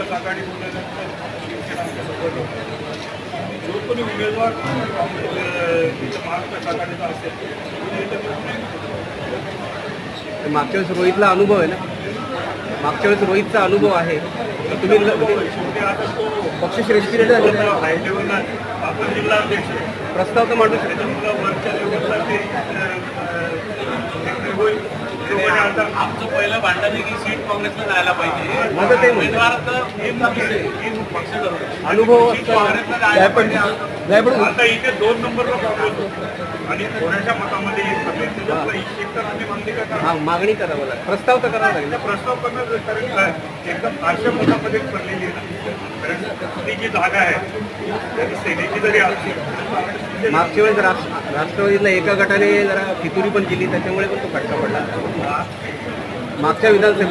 महाविकास आघाडी बोलल्यानंतर शिवसेना आमच्यासोबत होतं. जो कोणी उमेदवार महाविकास आघाडीचा असेल मागच्या वेळेस रोहितला अनुभव आहे ना, मागच्या वेळेस रोहितचा अनुभव आहे. तुम्ही आता तो पक्षश्रेष्ठी झाले हाय लेवलला आपण जिल्हा अध्यक्ष प्रस्ताव तर मांडू शकतो. त्याच्यामुळे वरच्या लेवलला ते होईल. आमचं पहिलं भांडण आहे की सीट काँग्रेसला जायला पाहिजे. माझं ते उमेदवाराचा पक्ष अनुभव आता इथे 2 नंबरला काँग्रेस होतं आणि थोड्याशा मतामध्ये एक सभेत त्याच्यातला एक तर आम्ही मागणी का मागणी करावं लागेल, प्रस्ताव तर करावा लागेल. प्रस्ताव करणं कारण एकदम फारशा मतामध्ये पडलेली आहे. कारण ती जी जागा आहे त्याची सेनेची जरी असली मागच्या वेळेस राष्ट्रवादीतला एका गटाने जरा फितुरी पण केली, त्याच्यामुळे पण तो फटका पडला मागच्या विधानसभेत.